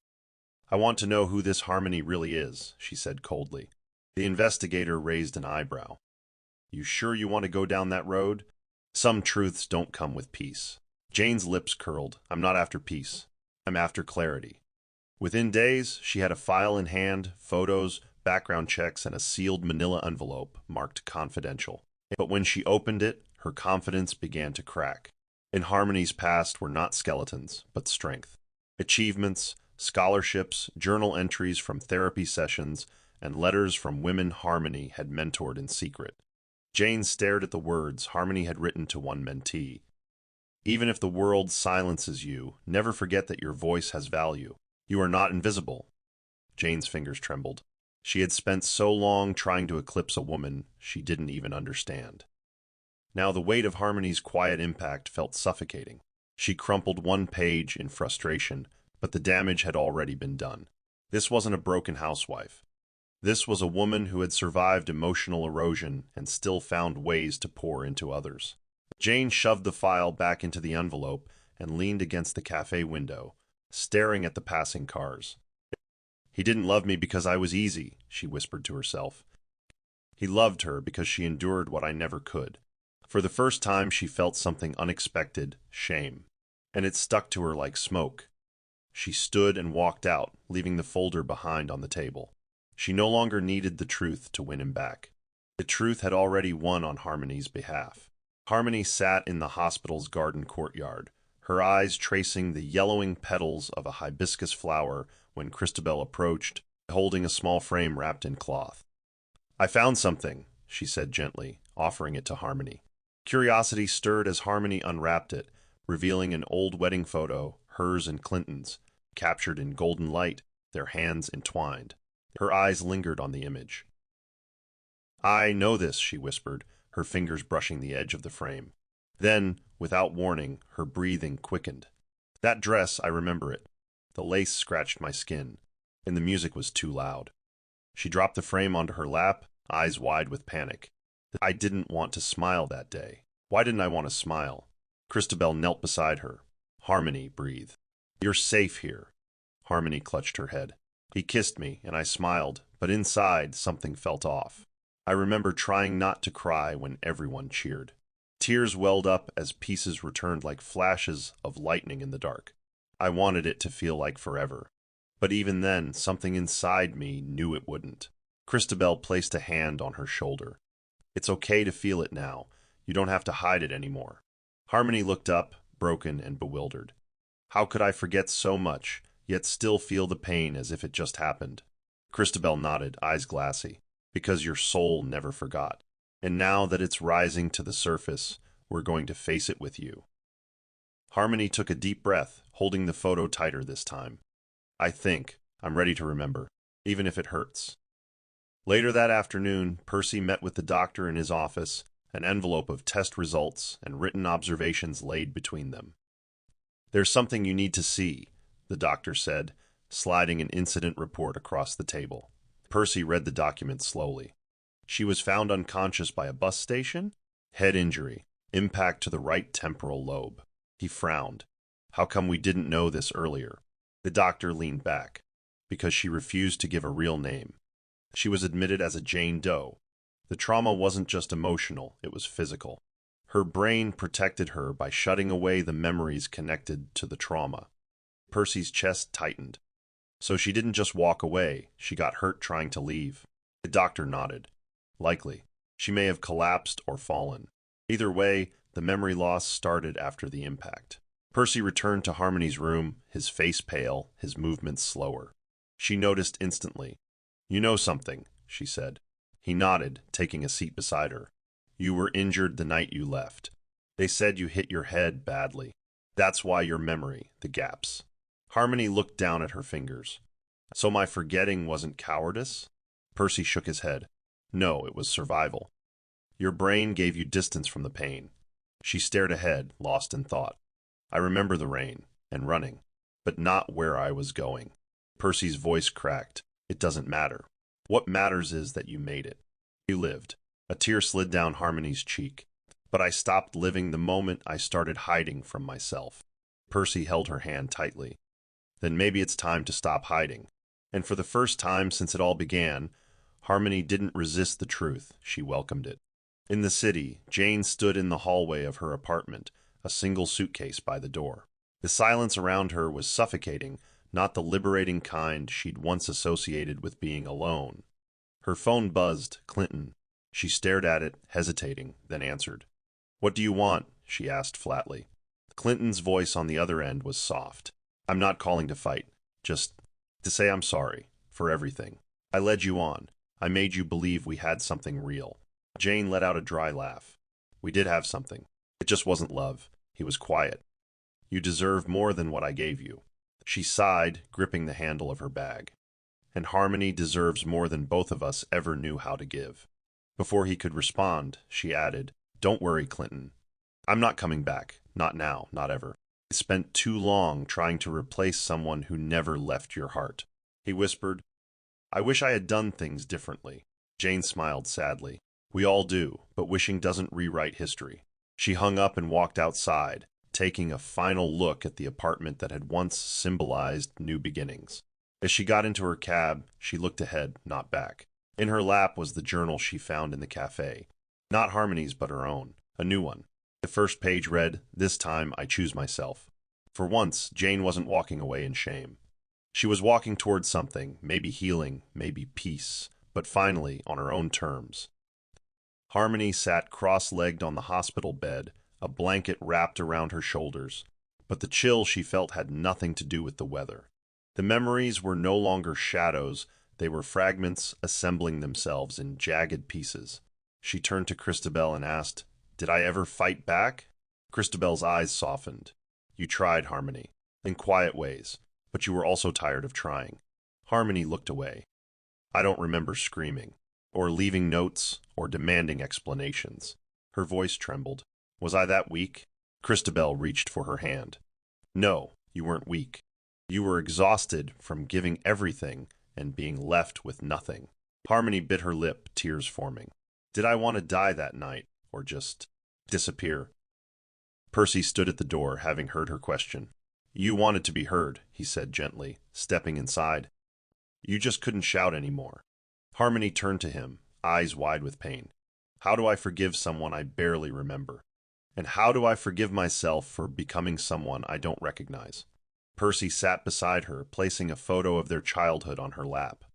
I want to know who this Harmony really is, she said coldly. The investigator raised an eyebrow. You sure you want to go down that road? Some truths don't come with peace. Jane's lips curled. I'm not after peace. I'm after clarity. Within days, she had a file in hand, photos, background checks, and a sealed manila envelope marked confidential. But when she opened it, her confidence began to crack. In Harmony's past were not skeletons, but strength. Achievements, scholarships, journal entries from therapy sessions, and letters from women Harmony had mentored in secret. Jane stared at the words Harmony had written to one mentee. Even if the world silences you, never forget that your voice has value. You are not invisible. Jane's fingers trembled. She had spent so long trying to eclipse a woman she didn't even understand. Now the weight of Harmony's quiet impact felt suffocating. She crumpled one page in frustration, but the damage had already been done. This wasn't a broken housewife. This was a woman who had survived emotional erosion and still found ways to pour into others. Jane shoved the file back into the envelope and leaned against the cafe window, staring at the passing cars. He didn't love me because I was easy, she whispered to herself. He loved her because she endured what I never could. For the first time, she felt something unexpected, shame, and it stuck to her like smoke. She stood and walked out, leaving the folder behind on the table. She no longer needed the truth to win him back. The truth had already won on Harmony's behalf. Harmony sat in the hospital's garden courtyard, her eyes tracing the yellowing petals of a hibiscus flower when Christabel approached, holding a small frame wrapped in cloth. "I found something," she said gently, offering it to Harmony. Curiosity stirred as Harmony unwrapped it, revealing an old wedding photo, hers and Clinton's, captured in golden light, their hands entwined. Her eyes lingered on the image. "I know this," she whispered, her fingers brushing the edge of the frame. Then, without warning, her breathing quickened. "That dress, I remember it. The lace scratched my skin, and the music was too loud." She dropped the frame onto her lap, eyes wide with panic. I didn't want to smile that day. Why didn't I want to smile? Christabel knelt beside her. "Harmony," breathed. "You're safe here." Harmony clutched her head. He kissed me, and I smiled, but inside something felt off. I remember trying not to cry when everyone cheered. Tears welled up as pieces returned like flashes of lightning in the dark. I wanted it to feel like forever. But even then, something inside me knew it wouldn't. Christabel placed a hand on her shoulder. "It's okay to feel it now. You don't have to hide it anymore." Harmony looked up, broken and bewildered. How could I forget so much, yet still feel the pain as if it just happened? Christabel nodded, eyes glassy. "Because your soul never forgot. And now that it's rising to the surface, we're going to face it with you." Harmony took a deep breath, holding the photo tighter this time. "I think I'm ready to remember, even if it hurts." Later that afternoon, Percy met with the doctor in his office, an envelope of test results and written observations laid between them. "There's something you need to see," the doctor said, sliding an incident report across the table. Percy read the document slowly. "She was found unconscious by a bus station. Head injury. Impact to the right temporal lobe." He frowned. "How come we didn't know this earlier?" The doctor leaned back. "Because she refused to give a real name. She was admitted as a Jane Doe. The trauma wasn't just emotional, it was physical. Her brain protected her by shutting away the memories connected to the trauma." Percy's chest tightened. "So she didn't just walk away, she got hurt trying to leave." The doctor nodded. "Likely. She may have collapsed or fallen. Either way, the memory loss started after the impact." Percy returned to Harmony's room, his face pale, his movements slower. She noticed instantly. "You know something," she said. He nodded, taking a seat beside her. "You were injured the night you left. They said you hit your head badly. That's why your memory, the gaps." Harmony looked down at her fingers. "So my forgetting wasn't cowardice?" Percy shook his head. "No, it was survival. Your brain gave you distance from the pain." She stared ahead, lost in thought. "I remember the rain, and running, but not where I was going." Percy's voice cracked. "It doesn't matter. What matters is that you made it. You lived." A tear slid down Harmony's cheek. "But I stopped living the moment I started hiding from myself." Percy held her hand tightly. "Then maybe it's time to stop hiding." And for the first time since it all began, Harmony didn't resist the truth, she welcomed it. In the city, Jane stood in the hallway of her apartment, a single suitcase by the door. The silence around her was suffocating, not the liberating kind she'd once associated with being alone. Her phone buzzed, Clinton. She stared at it, hesitating, then answered. "What do you want?" she asked flatly. Clinton's voice on the other end was soft. "I'm not calling to fight, just to say I'm sorry for everything. I led you on. I made you believe we had something real." Jane let out a dry laugh. "We did have something. It just wasn't love." He was quiet. "You deserve more than what I gave you." She sighed, gripping the handle of her bag. "And Harmony deserves more than both of us ever knew how to give." Before he could respond, she added, "Don't worry, Clinton. I'm not coming back. Not now, not ever. I spent too long trying to replace someone who never left your heart." He whispered, "I wish I had done things differently." Jane smiled sadly. "We all do, but wishing doesn't rewrite history." She hung up and walked outside, taking a final look at the apartment that had once symbolized new beginnings. As she got into her cab, she looked ahead, not back. In her lap was the journal she found in the cafe. Not Harmony's, but her own. A new one. The first page read, "This time I choose myself." For once, Jane wasn't walking away in shame. She was walking towards something, maybe healing, maybe peace, but finally on her own terms. Harmony sat cross-legged on the hospital bed, a blanket wrapped around her shoulders, but the chill she felt had nothing to do with the weather. The memories were no longer shadows, they were fragments assembling themselves in jagged pieces. She turned to Christabel and asked, "Did I ever fight back?" Christabel's eyes softened. "You tried, Harmony, in quiet ways, but you were also tired of trying." Harmony looked away. "I don't remember screaming, or leaving notes, or demanding explanations." Her voice trembled. "Was I that weak?" Christabel reached for her hand. "No, you weren't weak. You were exhausted from giving everything and being left with nothing." Harmony bit her lip, tears forming. "Did I want to die that night, or just disappear?" Percy stood at the door, having heard her question. "You wanted to be heard," he said gently, stepping inside. "You just couldn't shout anymore." Harmony turned to him, eyes wide with pain. "How do I forgive someone I barely remember? And how do I forgive myself for becoming someone I don't recognize?" Percy sat beside her, placing a photo of their childhood on her lap.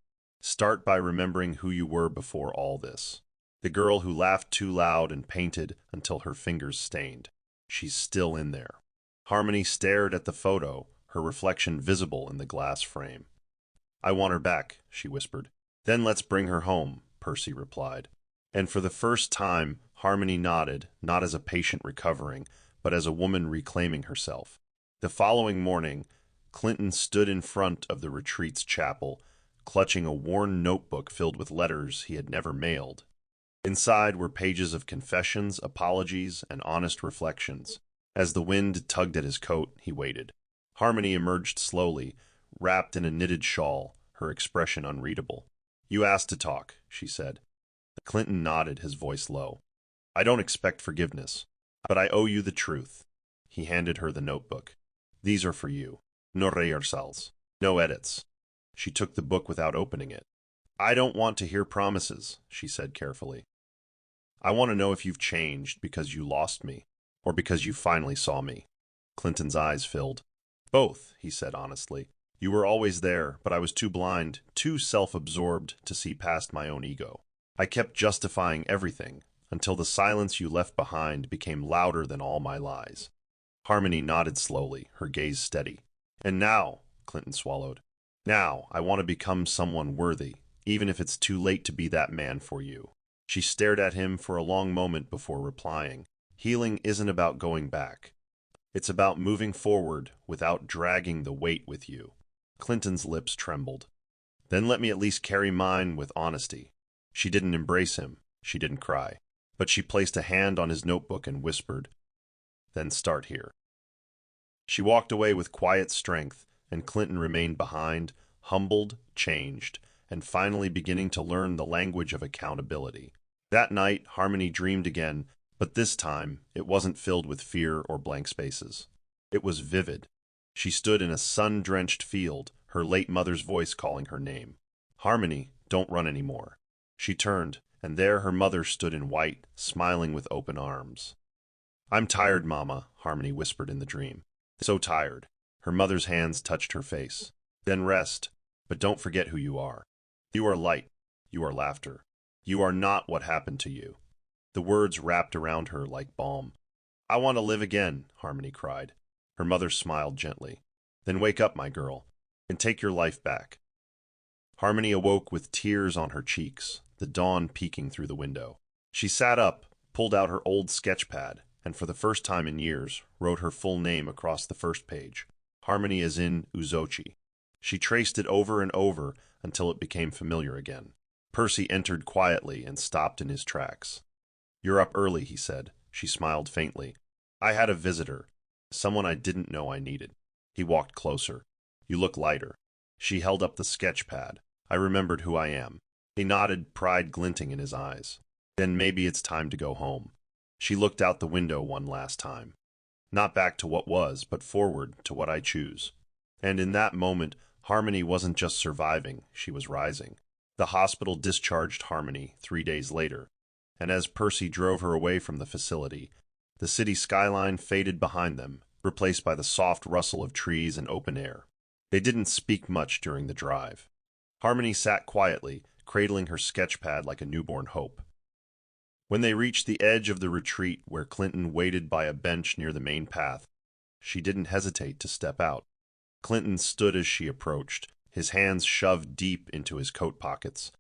"Start by remembering who you were before all this. The girl who laughed too loud and painted until her fingers stained. She's still in there." Harmony stared at the photo, her reflection visible in the glass frame. "I want her back," she whispered. "Then let's bring her home," Percy replied. And for the first time, Harmony nodded, not as a patient recovering, but as a woman reclaiming herself. The following morning, Clinton stood in front of the retreat's chapel, clutching a worn notebook filled with letters he had never mailed. Inside were pages of confessions, apologies, and honest reflections. As the wind tugged at his coat, he waited. Harmony emerged slowly, wrapped in a knitted shawl, her expression unreadable. "You asked to talk," she said. Clinton nodded, his voice low. "I don't expect forgiveness, but I owe you the truth." He handed her the notebook. "These are for you. No rehearsals. No edits." She took the book without opening it. "I don't want to hear promises," she said carefully. "I want to know if you've changed because you lost me, or because you finally saw me." Clinton's eyes filled. "Both," he said honestly. "You were always there, but I was too blind, too self-absorbed to see past my own ego. I kept justifying everything, until the silence you left behind became louder than all my lies." Harmony nodded slowly, her gaze steady. "And now," Clinton swallowed, "now I want to become someone worthy, even if it's too late to be that man for you." She stared at him for a long moment before replying. "Healing isn't about going back. It's about moving forward without dragging the weight with you." Clinton's lips trembled. "Then let me at least carry mine with honesty." She didn't embrace him. She didn't cry. But she placed a hand on his notebook and whispered, "Then start here." She walked away with quiet strength, and Clinton remained behind, humbled, changed, and finally beginning to learn the language of accountability. That night, Harmony dreamed again, but this time it wasn't filled with fear or blank spaces. It was vivid. She stood in a sun-drenched field, her late mother's voice calling her name. "Harmony, don't run anymore." She turned, and there her mother stood in white, smiling with open arms. "I'm tired, Mama," Harmony whispered in the dream. "So tired." Her mother's hands touched her face. "Then rest, but don't forget who you are. You are light. You are laughter. You are not what happened to you." The words wrapped around her like balm. "I want to live again," Harmony cried. Her mother smiled gently. "Then wake up, my girl, and take your life back." Harmony awoke with tears on her cheeks, the dawn peeking through the window. She sat up, pulled out her old sketch pad, and for the first time in years, wrote her full name across the first page. Harmony as in Uzochi. She traced it over and over until it became familiar again. Percy entered quietly and stopped in his tracks. "You're up early," he said. She smiled faintly. "I had a visitor, someone I didn't know I needed." He walked closer. "You look lighter." She held up the sketch pad. "I remembered who I am." He nodded, pride glinting in his eyes. "Then maybe it's time to go home." She looked out the window one last time. "Not back to what was, but forward to what I choose." And in that moment, Harmony wasn't just surviving, she was rising. The hospital discharged Harmony 3 days later, and as Percy drove her away from the facility, the city skyline faded behind them, replaced by the soft rustle of trees and open air. They didn't speak much during the drive. Harmony sat quietly, cradling her sketch pad like a newborn hope. When they reached the edge of the retreat where Clinton waited by a bench near the main path, she didn't hesitate to step out. Clinton stood as she approached, his hands shoved deep into his coat pockets.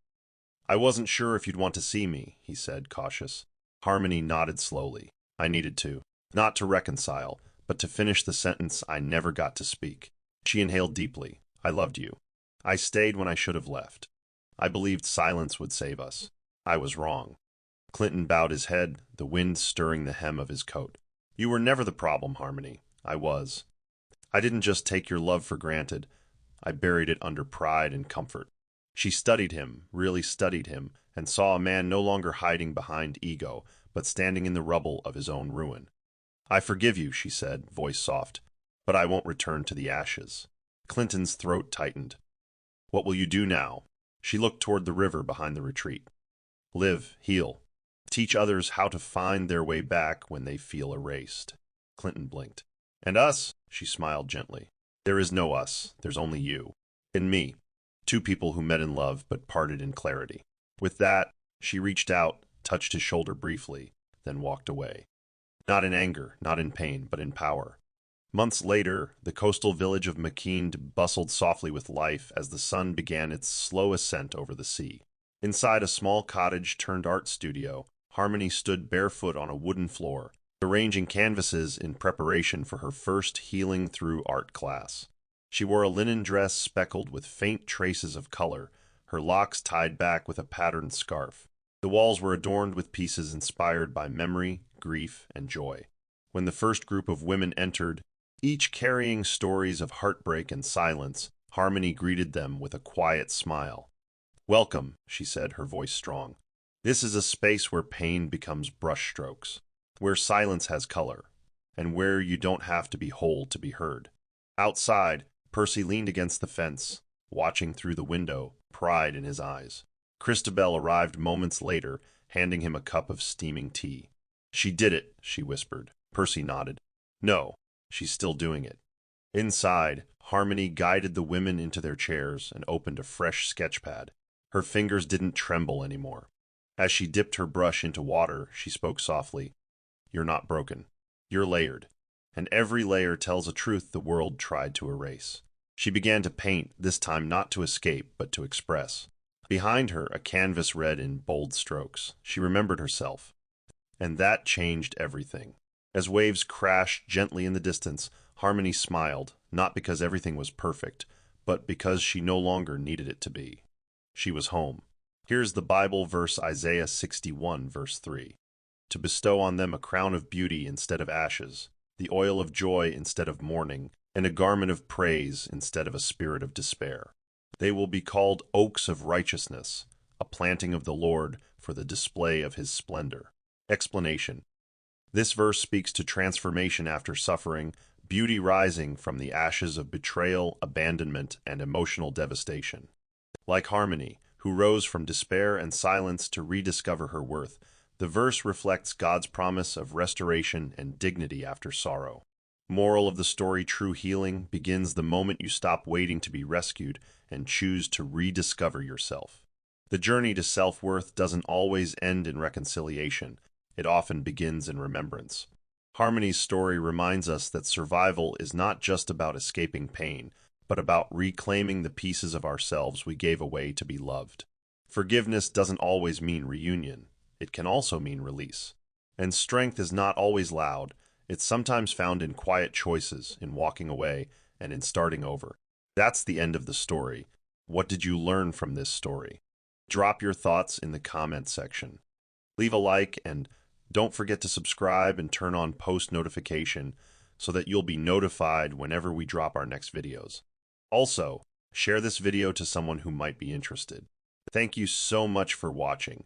"I wasn't sure if you'd want to see me," he said, cautious. Harmony nodded slowly. "I needed to. Not to reconcile, but to finish the sentence I never got to speak." She inhaled deeply. "I loved you. I stayed when I should have left. I believed silence would save us. I was wrong." Clinton bowed his head, the wind stirring the hem of his coat. "You were never the problem, Harmony. I was. I didn't just take your love for granted. I buried it under pride and comfort." She studied him, really studied him, and saw a man no longer hiding behind ego, but standing in the rubble of his own ruin. "I forgive you," she said, voice soft, "but I won't return to the ashes." Clinton's throat tightened. "What will you do now?" She looked toward the river behind the retreat. "Live, heal. Teach others how to find their way back when they feel erased." Clinton blinked. "And us?" She smiled gently. "There is no us. There's only you. And me. Two people who met in love but parted in clarity." With that, she reached out, touched his shoulder briefly, then walked away. Not in anger, not in pain, but in power. Months later, the coastal village of McKean bustled softly with life as the sun began its slow ascent over the sea. Inside a small cottage-turned-art studio, Harmony stood barefoot on a wooden floor, arranging canvases in preparation for her first Healing Through art class. She wore a linen dress speckled with faint traces of color, her locks tied back with a patterned scarf. The walls were adorned with pieces inspired by memory, grief, and joy. When the first group of women entered, each carrying stories of heartbreak and silence, Harmony greeted them with a quiet smile. "Welcome," she said, her voice strong. "This is a space where pain becomes brushstrokes, where silence has color, and where you don't have to be whole to be heard." Outside, Percy leaned against the fence, watching through the window, pride in his eyes. Christabel arrived moments later, handing him a cup of steaming tea. "She did it," she whispered. Percy nodded. "No, she's still doing it." Inside, Harmony guided the women into their chairs and opened a fresh sketch pad. Her fingers didn't tremble anymore. As she dipped her brush into water, she spoke softly. "You're not broken. You're layered. And every layer tells a truth the world tried to erase." She began to paint, this time not to escape, but to express. Behind her, a canvas read in bold strokes. She remembered herself. And that changed everything. As waves crashed gently in the distance, Harmony smiled, not because everything was perfect, but because she no longer needed it to be. She was home. Here's the Bible verse, Isaiah 61, verse 3. "To bestow on them a crown of beauty instead of ashes, the oil of joy instead of mourning, and a garment of praise instead of a spirit of despair. They will be called oaks of righteousness, a planting of the Lord for the display of his splendor." Explanation. This verse speaks to transformation after suffering, beauty rising from the ashes of betrayal, abandonment, and emotional devastation. Like Harmony, who rose from despair and silence to rediscover her worth, the verse reflects God's promise of restoration and dignity after sorrow. Moral of the story: true healing begins the moment you stop waiting to be rescued and choose to rediscover yourself. The journey to self-worth doesn't always end in reconciliation. It often begins in remembrance. Harmony's story reminds us that survival is not just about escaping pain, but about reclaiming the pieces of ourselves we gave away to be loved. Forgiveness doesn't always mean reunion. It can also mean release. And strength is not always loud. It's sometimes found in quiet choices, in walking away, and in starting over. That's the end of the story. What did you learn from this story? Drop your thoughts in the comment section. Leave a like, and don't forget to subscribe and turn on post notification so that you'll be notified whenever we drop our next videos. Also, share this video to someone who might be interested. Thank you so much for watching.